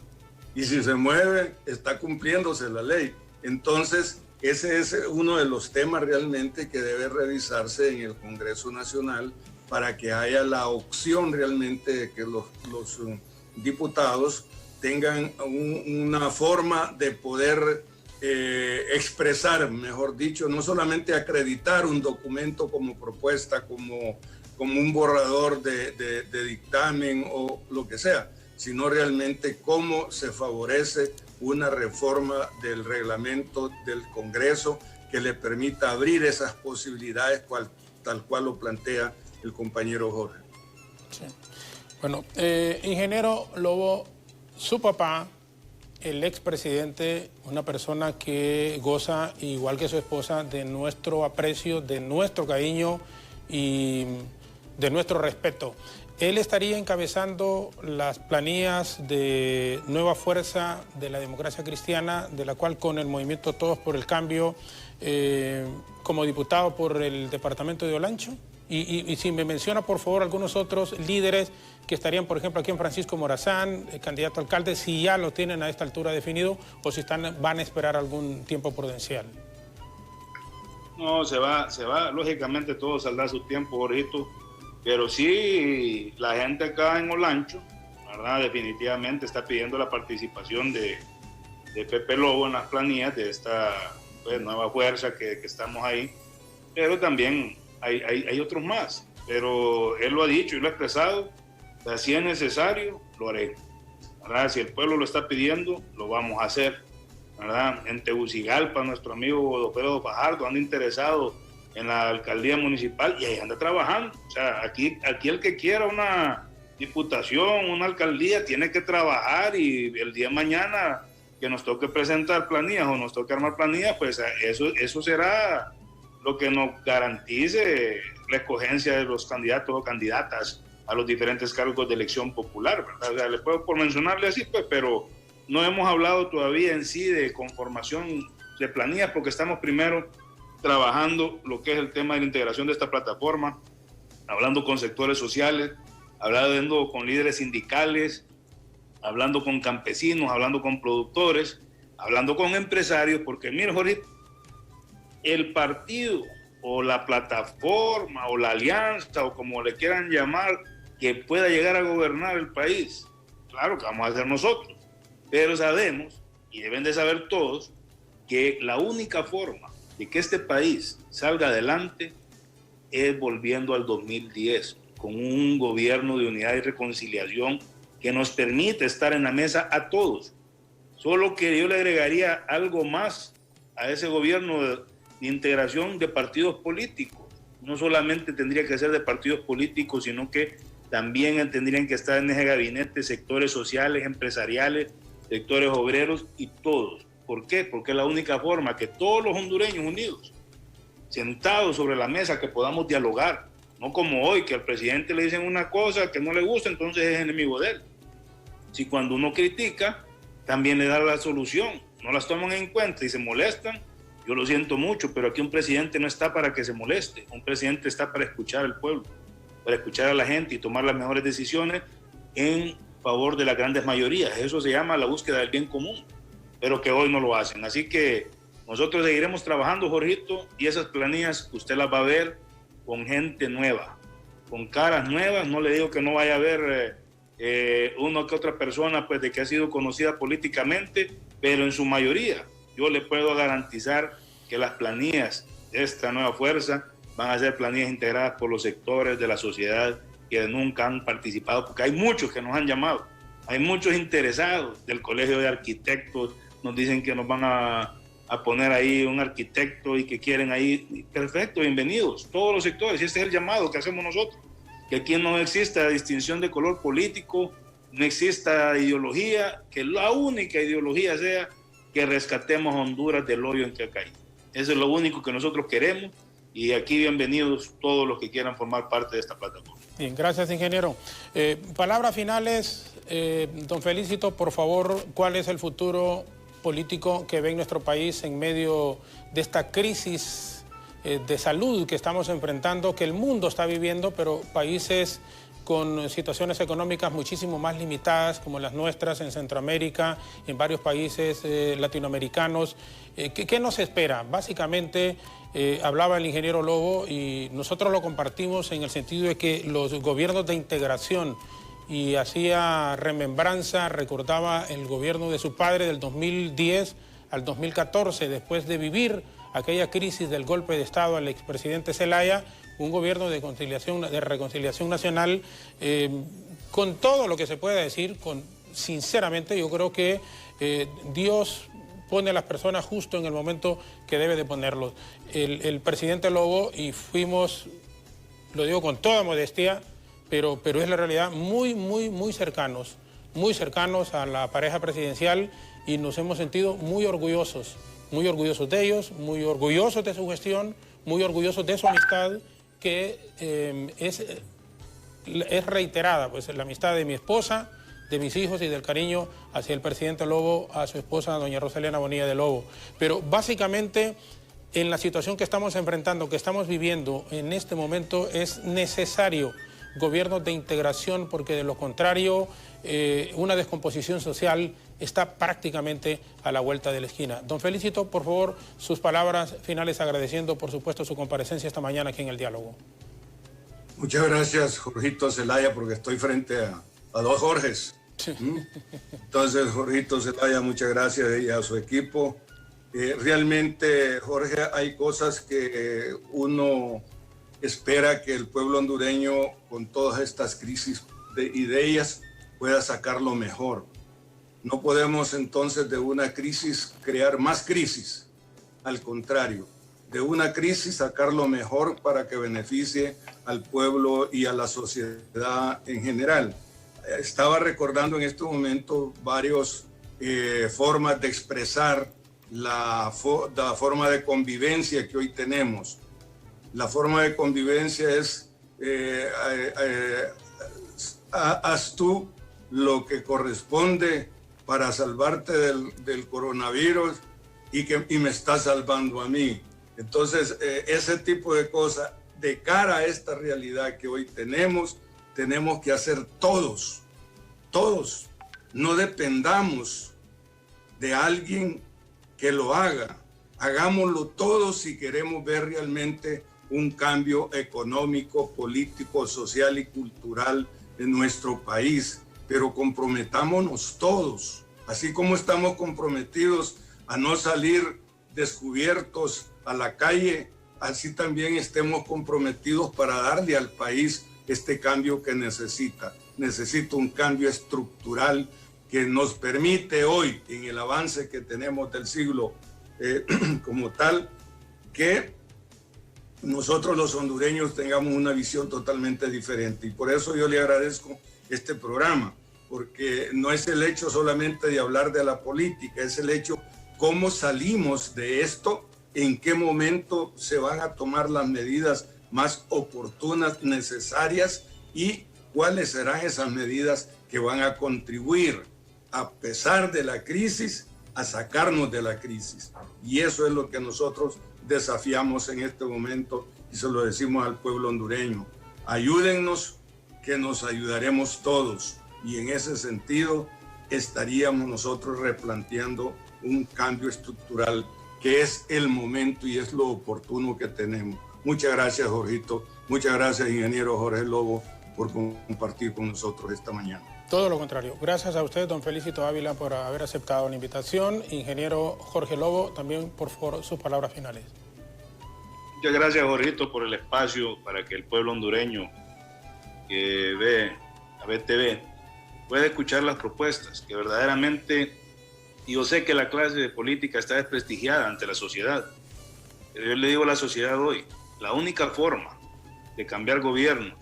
Y si se mueve, está cumpliéndose la ley. Entonces, ese es uno de los temas realmente que debe revisarse en el Congreso Nacional para que haya la opción realmente de que los diputados tengan una forma de poder expresar, mejor dicho, no solamente acreditar un documento como propuesta, como un borrador de dictamen o lo que sea, sino realmente cómo se favorece una reforma del reglamento del Congreso que le permita abrir esas posibilidades tal cual lo plantea el compañero Jorge. Sí. Bueno, ingeniero Lobo, su papá, el expresidente, una persona que goza, igual que su esposa, de nuestro aprecio, de nuestro cariño y de nuestro respeto. Él estaría encabezando las planillas de Nueva Fuerza de la Democracia Cristiana, de la cual con el movimiento Todos por el Cambio, como diputado por el departamento de Olancho. Y si me menciona, por favor, algunos otros líderes que estarían, por ejemplo, aquí en Francisco Morazán, candidato a alcalde, si ya lo tienen a esta altura definido o si van a esperar algún tiempo prudencial. No, se va, lógicamente todo saldrá a su tiempo, Jorgito, pero sí, la gente acá en Olancho, ¿verdad? Definitivamente está pidiendo la participación de Pepe Lobo en las planillas de esta nueva fuerza que estamos ahí, pero también hay otros más, pero él lo ha dicho y lo ha expresado, o sea, si es necesario, lo haré, ¿verdad? Si el pueblo lo está pidiendo, lo vamos a hacer, ¿verdad? En Tegucigalpa, nuestro amigo Godofredo Fajardo anda interesado en la alcaldía municipal y ahí anda trabajando. O sea, aquí el que quiera diputación, una alcaldía tiene que trabajar, y el día de mañana que nos toque presentar planillas o nos toque armar planillas, pues eso será lo que nos garantice la escogencia de los candidatos o candidatas a los diferentes cargos de elección popular, ¿verdad? O sea, le puedo por mencionarle así, pues, pero no hemos hablado todavía en sí de conformación de planillas, porque estamos primero trabajando lo que es el tema de la integración de esta plataforma, hablando con sectores sociales, hablando con líderes sindicales, hablando con campesinos, hablando con productores, hablando con empresarios, porque mire, Jorge, el partido o la plataforma o la alianza o como le quieran llamar que pueda llegar a gobernar el país, claro que vamos a hacer nosotros, pero sabemos, y deben de saber todos, que la única forma de que este país salga adelante es volviendo al 2010, con un gobierno de unidad y reconciliación que nos permite estar en la mesa a todos. Solo que yo le agregaría algo más a ese gobierno de integración de partidos políticos. No solamente tendría que ser de partidos políticos, sino que también tendrían que estar en ese gabinete sectores sociales, empresariales, sectores obreros y todos. ¿Por qué? Porque es la única forma que todos los hondureños unidos, sentados sobre la mesa, que podamos dialogar. No como hoy, que al presidente le dicen una cosa que no le gusta, entonces es enemigo de él. Si cuando uno critica, también le da la solución, no las toman en cuenta y se molestan, yo lo siento mucho, pero aquí un presidente no está para que se moleste, un presidente está para escuchar al pueblo, para escuchar a la gente y tomar las mejores decisiones en favor de las grandes mayorías. Eso se llama la búsqueda del bien común, pero que hoy no lo hacen. Así que nosotros seguiremos trabajando, Jorgito, y esas planillas usted las va a ver con gente nueva, con caras nuevas. No le digo que no vaya a haber una que otra persona pues de que ha sido conocida políticamente, pero en su mayoría yo le puedo garantizar que las planillas de esta nueva fuerza van a ser planillas integradas por los sectores de la sociedad que nunca han participado, porque hay muchos que nos han llamado, hay muchos interesados del Colegio de Arquitectos, nos dicen que nos van a poner ahí un arquitecto y que quieren ahí, perfecto, bienvenidos, todos los sectores, y este es el llamado que hacemos nosotros, que aquí no exista distinción de color político, no exista ideología, que la única ideología sea que rescatemos a Honduras del hoyo en que ha caído. Eso es lo único que nosotros queremos, y aquí bienvenidos todos los que quieran formar parte de esta plataforma. Bien, gracias, ingeniero. Palabras finales, don Felicito, por favor, ¿cuál es el futuro político que ve en nuestro país en medio de esta crisis de salud que estamos enfrentando, que el mundo está viviendo, pero países con situaciones económicas muchísimo más limitadas como las nuestras en Centroamérica, en varios países latinoamericanos? ¿Qué nos espera? Básicamente, hablaba el ingeniero Lobo y nosotros lo compartimos en el sentido de que los gobiernos de integración, y hacía remembranza, recordaba el gobierno de su padre del 2010 al 2014, después de vivir aquella crisis del golpe de Estado al expresidente Zelaya, un gobierno de reconciliación nacional, con todo lo que se pueda decir, sinceramente yo creo que Dios pone a las personas justo en el momento que debe de ponerlos. El presidente Lobo, y fuimos, lo digo con toda modestia, pero es la realidad, muy cercanos a la pareja presidencial, y nos hemos sentido muy orgullosos de ellos, muy orgullosos de su gestión, muy orgullosos de su amistad, que es reiterada, pues la amistad de mi esposa, de mis hijos y del cariño hacia el presidente Lobo, a su esposa, doña Rosalena Bonilla de Lobo. Pero básicamente, en la situación que estamos enfrentando, que estamos viviendo en este momento, es necesario gobiernos de integración, porque de lo contrario, una descomposición social está prácticamente a la vuelta de la esquina. Don Felicito, por favor, sus palabras finales, agradeciendo, por supuesto, su comparecencia esta mañana aquí en El Diálogo. Muchas gracias, Jorgito Zelaya, porque estoy frente a dos Jorges. Sí. Entonces, Jorgito Zelaya, muchas gracias, y a su equipo. Realmente, Jorge, hay cosas que uno espera que el pueblo hondureño, con todas estas crisis y de ellas, pueda sacar lo mejor. No podemos entonces de una crisis crear más crisis. Al contrario, de una crisis sacar lo mejor para que beneficie al pueblo y a la sociedad en general. estaba recordando en este momento varias formas de expresar la forma de convivencia que hoy tenemos. La forma de convivencia es haz tú lo que corresponde para salvarte del coronavirus y me está salvando a mí. Entonces, ese tipo de cosas, de cara a esta realidad que hoy tenemos que hacer todos. No dependamos de alguien que lo haga. Hagámoslo todos si queremos ver realmente un cambio económico, político, social y cultural en nuestro país. Pero comprometámonos todos, así como estamos comprometidos a no salir descubiertos a la calle, así también estemos comprometidos para darle al país este cambio que necesita. Necesita un cambio estructural que nos permite hoy, en el avance que tenemos del siglo como tal, que nosotros los hondureños tengamos una visión totalmente diferente. Y por eso yo le agradezco este programa, porque no es el hecho solamente de hablar de la política, es el hecho cómo salimos de esto, en qué momento se van a tomar las medidas más oportunas, necesarias, y cuáles serán esas medidas que van a contribuir, a pesar de la crisis, a sacarnos de la crisis. Y eso es lo que nosotros desafiamos en este momento y se lo decimos al pueblo hondureño. Ayúdennos, que nos ayudaremos todos. Y en ese sentido estaríamos nosotros replanteando un cambio estructural que es el momento y es lo oportuno que tenemos. Muchas gracias, Jorgito. Muchas gracias, ingeniero Jorge Lobo, por compartir con nosotros esta mañana. Todo lo contrario. Gracias a usted, don Felicito Ávila, por haber aceptado la invitación. Ingeniero Jorge Lobo, también, por favor, sus palabras finales. Muchas gracias, Jorgito, por el espacio para que el pueblo hondureño que ve a BTV pueda escuchar las propuestas que verdaderamente, y yo sé que la clase de política está desprestigiada ante la sociedad, pero yo le digo a la sociedad hoy, la única forma de cambiar gobiernos,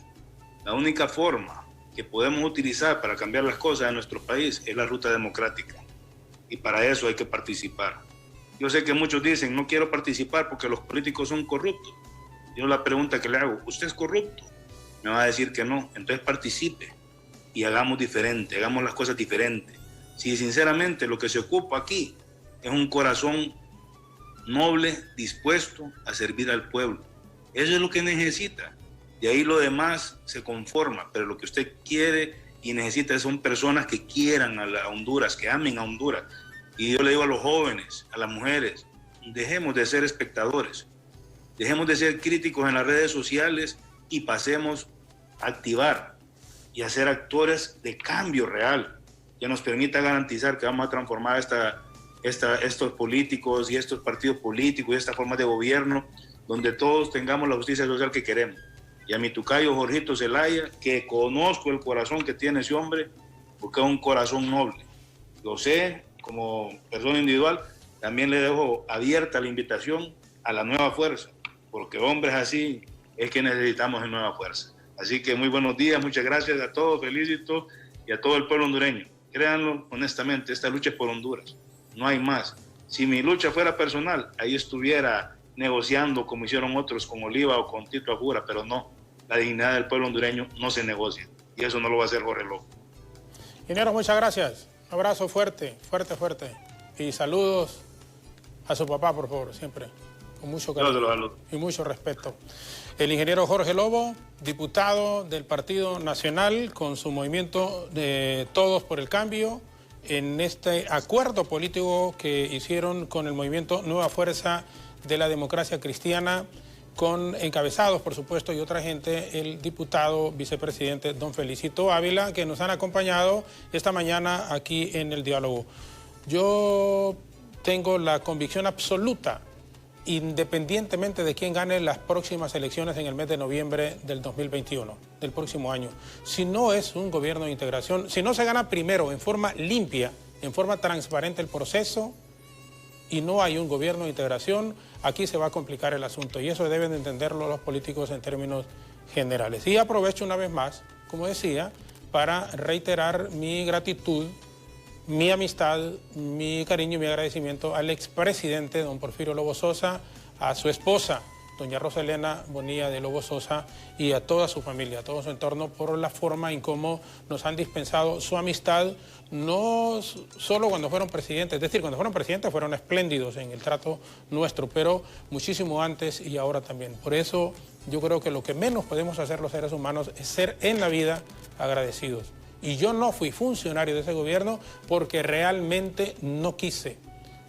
la única forma que podemos utilizar para cambiar las cosas en nuestro país es la ruta democrática, y para eso hay que participar. Yo sé que muchos dicen, no quiero participar porque los políticos son corruptos. Yo la pregunta que le hago, ¿usted es corrupto? Me va a decir que no, entonces participe y hagamos diferente, hagamos las cosas diferentes. Si sinceramente lo que se ocupa aquí es un corazón noble, dispuesto a servir al pueblo, eso es lo que necesita. De ahí lo demás se conforma, pero lo que usted quiere y necesita son personas que quieran a Honduras, que amen a Honduras. Y yo le digo a los jóvenes, a las mujeres, dejemos de ser espectadores, dejemos de ser críticos en las redes sociales y pasemos a activar y a ser actores de cambio real, que nos permita garantizar que vamos a transformar estos políticos y estos partidos políticos y esta forma de gobierno, donde todos tengamos la justicia social que queremos. Y a mi tocayo Jorgito Zelaya, que conozco el corazón que tiene ese hombre, porque es un corazón noble. Lo sé como persona individual, también le dejo abierta la invitación a la nueva fuerza, porque hombres así es que necesitamos en nueva fuerza. Así que muy buenos días, muchas gracias a todos, Felicito, y a todo el pueblo hondureño. Créanlo, honestamente, esta lucha es por Honduras, no hay más. Si mi lucha fuera personal, ahí estuviera negociando como hicieron otros con Oliva o con Tito Ajura, pero no, la dignidad del pueblo hondureño no se negocia, y eso no lo va a hacer Jorge Lobo. Ingeniero, muchas gracias. Un abrazo fuerte, fuerte, fuerte. Y saludos a su papá, por favor, siempre. Con mucho cariño y mucho respeto. El ingeniero Jorge Lobo, diputado del Partido Nacional, con su movimiento de Todos por el Cambio, en este acuerdo político que hicieron con el movimiento Nueva Fuerza de la Democracia Cristiana, con encabezados, por supuesto, y otra gente, el diputado vicepresidente don Felicito Ávila, que nos han acompañado esta mañana aquí en el diálogo. Yo tengo la convicción absoluta, independientemente de quién gane las próximas elecciones en el mes de noviembre del 2021, del próximo año, si no es un gobierno de integración, si no se gana primero en forma limpia, en forma transparente el proceso, y no hay un gobierno de integración, aquí se va a complicar el asunto, y eso deben de entenderlo los políticos en términos generales. Y aprovecho una vez más, como decía, para reiterar mi gratitud, mi amistad, mi cariño y mi agradecimiento al expresidente don Porfirio Lobo Sosa, a su esposa, doña Rosa Elena Bonilla de Lobo Sosa, y a toda su familia, a todo su entorno, por la forma en cómo nos han dispensado su amistad, no solo cuando fueron presidentes, es decir, cuando fueron presidentes fueron espléndidos en el trato nuestro, pero muchísimo antes y ahora también. Por eso yo creo que lo que menos podemos hacer los seres humanos es ser en la vida agradecidos. Y yo no fui funcionario de ese gobierno porque realmente no quise,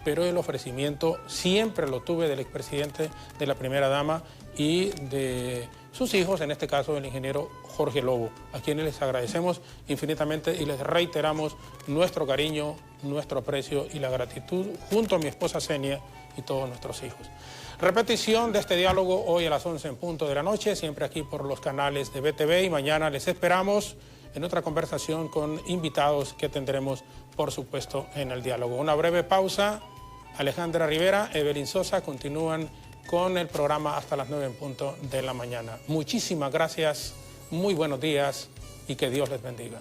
pero el ofrecimiento siempre lo tuve del expresidente, de la primera dama y de sus hijos, en este caso el ingeniero Jorge Lobo, a quienes les agradecemos infinitamente y les reiteramos nuestro cariño, nuestro aprecio y la gratitud junto a mi esposa Senia y todos nuestros hijos. Repetición de este diálogo hoy a las 11 en punto de la noche, siempre aquí por los canales de BTV, y mañana les esperamos en otra conversación con invitados que tendremos, por supuesto, en el diálogo. Una breve pausa. Alejandra Rivera, Evelyn Sosa continúan con el programa hasta las 9 en punto de la mañana. Muchísimas gracias, muy buenos días y que Dios les bendiga.